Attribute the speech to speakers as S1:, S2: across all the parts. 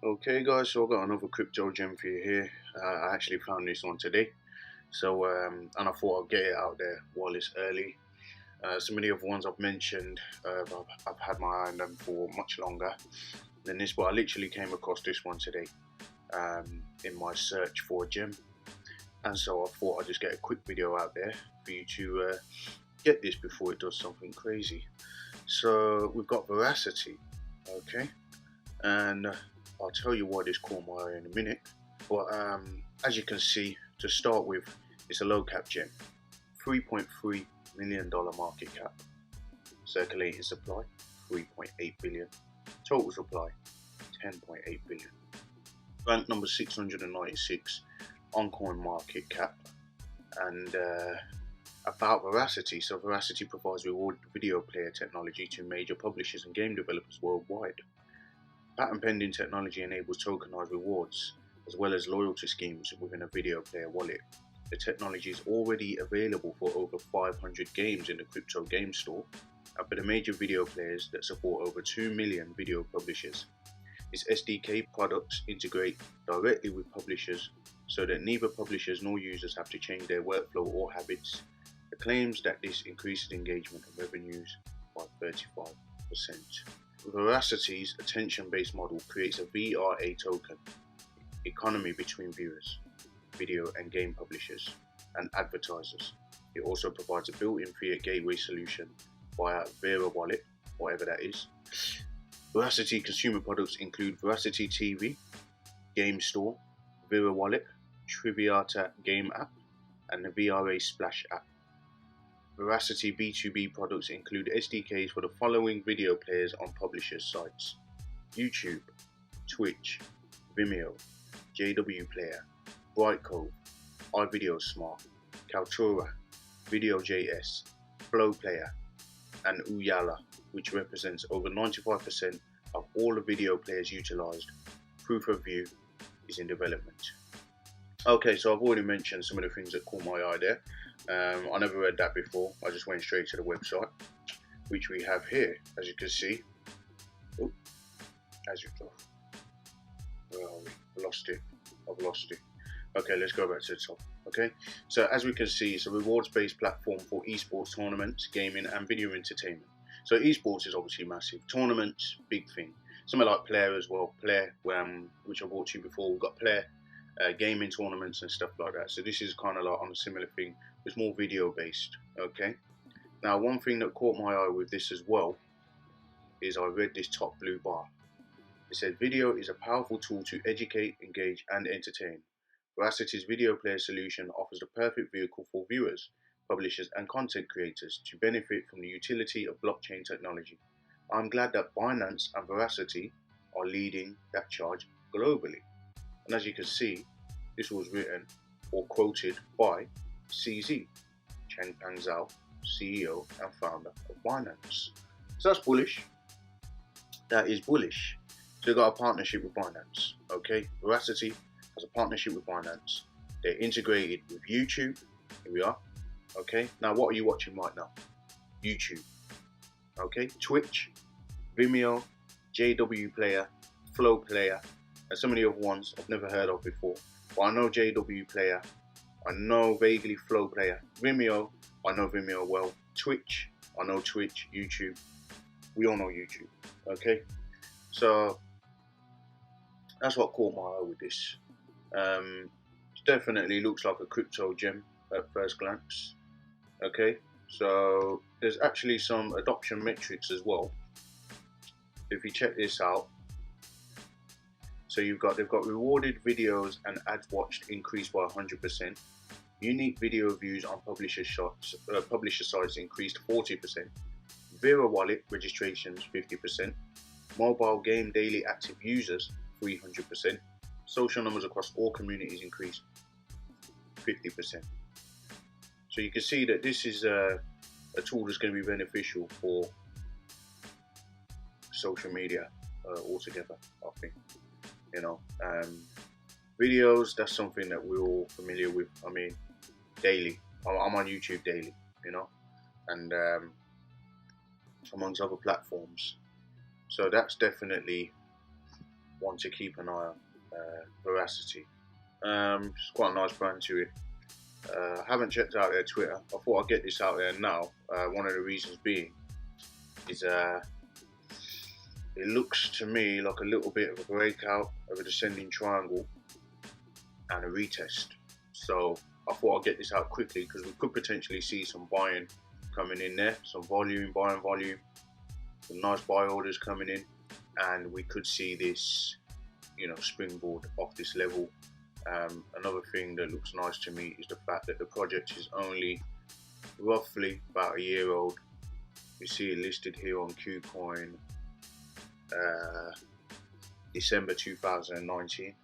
S1: Okay guys, so I've got another crypto gem for you here. I actually found this one today. And I thought I'd get it out there while it's early. Some of the other ones I've mentioned, I've had my eye on them for much longer than this, but I literally came across this one today in my search for a gem. And so I thought I'd just get a quick video out there for you to get this before it does something crazy. So we've got Verasity, okay? And I'll tell you why this caught my eye in a minute. But as you can see, to start with, it's a low cap gem, $3.3 million market cap, circulating supply 3.8 billion, total supply 10.8 billion, rank number 696 on coin market cap. And about Verasity, so Verasity provides reward video player technology to major publishers and game developers worldwide. Patent pending technology enables tokenized rewards as well as loyalty schemes within a video player wallet. The technology is already available for over 500 games in the crypto game store and for the major video players that support over 2 million video publishers. Its SDK products integrate directly with publishers so that neither publishers nor users have to change their workflow or habits. It claims that this increases engagement and revenues by 35%. Veracity's attention-based model creates a VRA token economy between viewers, video and game publishers, and advertisers. It also provides a built-in fiat gateway solution via VRA wallet, whatever that is. Verasity consumer products include Verasity TV, Game Store, VRA wallet, Triviata game app, and the VRA Splash app. Verasity B2B products include SDKs for the following video players on publishers' sites: YouTube, Twitch, Vimeo, JW Player, Brightcove, iVideo Smart, Kaltura, Video.js, Flow Player, and Uyala, which represents over 95% of all the video players utilized. Proof of view is in development. Okay, so I've already mentioned some of the things that caught my eye there. I never read that before. I just went straight to the website, which we have here, as you can see. Oh, as you go. Where are we? Lost it. I've lost it. Okay, let's go back to the top. Okay, so as we can see, it's a rewards-based platform for esports tournaments, gaming, and video entertainment. So esports is obviously massive. Tournaments, big thing. Something like Player as well. Player, which I brought to you before. We've got Player. Gaming tournaments and stuff like that. So this is kind of like on a similar thing. It's more video based. Okay. Now, one thing that caught my eye with this as well is I read this top blue bar. It said video is a powerful tool to educate, engage, and entertain. Veracity's video player solution offers the perfect vehicle for viewers, publishers, and content creators to benefit from the utility of blockchain technology. I'm glad that Binance and Verasity are leading that charge globally. And as you can see, this was written or quoted by CZ, Changpeng Zhao, CEO and founder of Binance. So that's bullish. That is bullish. So we've got a partnership with Binance. Okay, Verasity has a partnership with Binance. They're integrated with YouTube. Here we are. Okay, now what are you watching right now? YouTube. Okay, Twitch, Vimeo, JW Player, Flow Player, and some of the other ones I've never heard of before. But I know JW Player, I know vaguely Flow Player, Vimeo, I know Vimeo well, Twitch, I know Twitch, YouTube, we all know YouTube, okay? So that's what caught my eye with this. It definitely looks like a crypto gem at first glance, okay? So there's actually some adoption metrics as well. If you check this out, so they've got rewarded videos and ads watched increased by 100%. Unique video views on publisher sites increased 40%. VRA wallet registrations 50%. Mobile game daily active users 300%. Social numbers across all communities increased 50%. So you can see that this is a tool that's going to be beneficial for social media altogether, I think. You know, videos, that's something that we're all familiar with. I mean, daily. I'm on YouTube daily, you know, and amongst other platforms. So that's definitely one to keep an eye on. Verasity. It's quite a nice brand to it. I haven't checked out their Twitter. I thought I'd get this out there now. One of the reasons being is it looks to me like a little bit of a breakout of a descending triangle and a retest. So I thought I'd get this out quickly because we could potentially see some buying coming in there, some volume, buying volume, some nice buy orders coming in, and we could see this, you know, springboard off this level. Another thing that looks nice to me is the fact that the project is only roughly about a year old. You see it listed here on KuCoin, December 2019,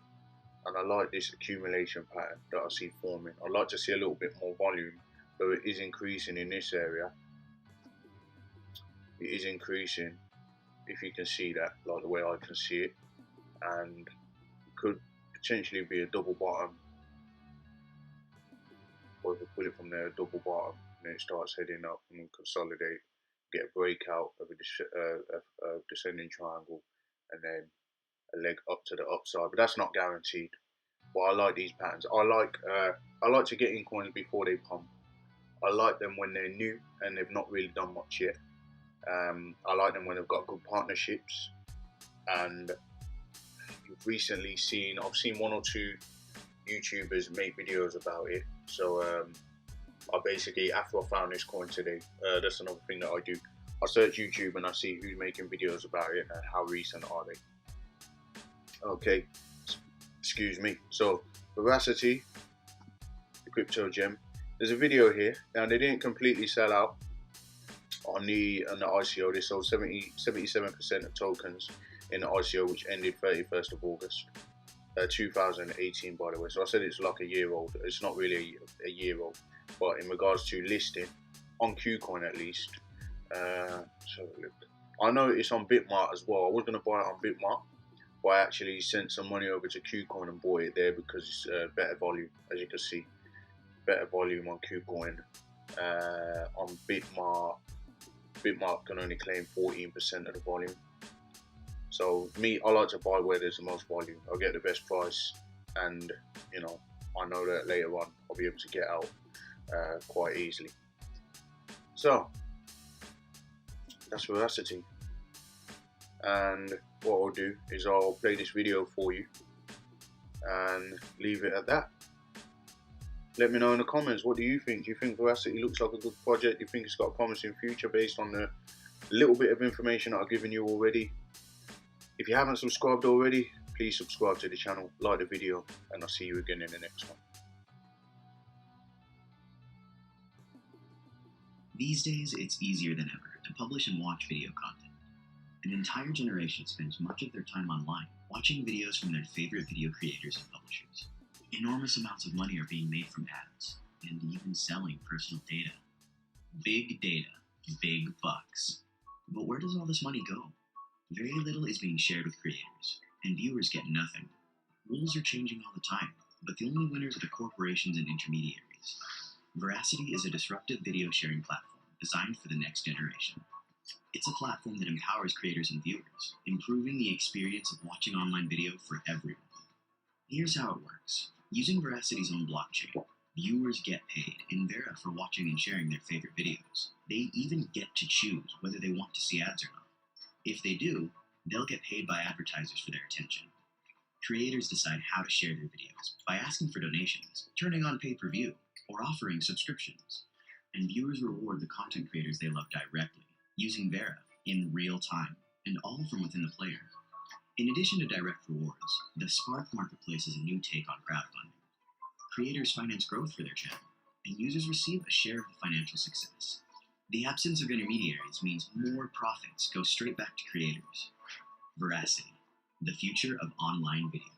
S1: and I like this accumulation pattern that I see forming. I'd like to see a little bit more volume, though it is increasing in this area. It is increasing, if you can see that, like the way I can see it, and could potentially be a double bottom, or if we put it from there, a double bottom, and then it starts heading up and consolidate, get a breakout of a descending triangle, and then a leg up to the upside. But that's not guaranteed. But I like these patterns. I like to get in coins before they pump. I like them when they're new and they've not really done much yet. I like them when they've got good partnerships, and you've recently seen, I've seen one or two YouTubers make videos about it. So I basically, after I found this coin today, that's another thing that I do. I search YouTube and I see who's making videos about it and how recent are they. Okay, excuse me. So Verasity, the crypto gem. There's a video here. Now they didn't completely sell out on the ICO. They sold 77% of tokens in the ICO, which ended 31st of August 2018, by the way. So I said it's like a year old. It's not really a year old, but in regards to listing on KuCoin at least. So look, I know it's on Bitmart as well. I was going to buy it on Bitmart, but I actually sent some money over to KuCoin and bought it there because it's better volume, as you can see. Better volume on KuCoin. On Bitmart, Bitmart can only claim 14% of the volume. So me, I like to buy where there's the most volume. I'll get the best price, and you know, I know that later on I'll be able to get out quite easily. So that's Verasity, and what I'll do is I'll play this video for you and leave it at that. Let me know in the comments, what do you think? Do you think Verasity looks like a good project? Do you think it's got a promising future based on the little bit of information that I've given you already? If you haven't subscribed already, please subscribe to the channel, like the video, and I'll see you again in the next one.
S2: These days, it's easier than ever to publish and watch video content. An entire generation spends much of their time online, watching videos from their favorite video creators and publishers. Enormous amounts of money are being made from ads, and even selling personal data. Big data, big bucks. But where does all this money go? Very little is being shared with creators, and viewers get nothing. Rules are changing all the time, but the only winners are the corporations and intermediaries. Verasity is a disruptive video sharing platform designed for the next generation. It's a platform that empowers creators and viewers, improving the experience of watching online video for everyone. Here's how it works. Using Veracity's own blockchain, viewers get paid in Vera for watching and sharing their favorite videos. They even get to choose whether they want to see ads or not. If they do, they'll get paid by advertisers for their attention. Creators decide how to share their videos by asking for donations, turning on pay-per-view, or offering subscriptions. And viewers reward the content creators they love directly, using Vera in real time, and all from within the player. In addition to direct rewards, the Spark Marketplace is a new take on crowdfunding. Creators finance growth for their channel, and users receive a share of the financial success. The absence of intermediaries means more profits go straight back to creators. Verasity, the future of online video.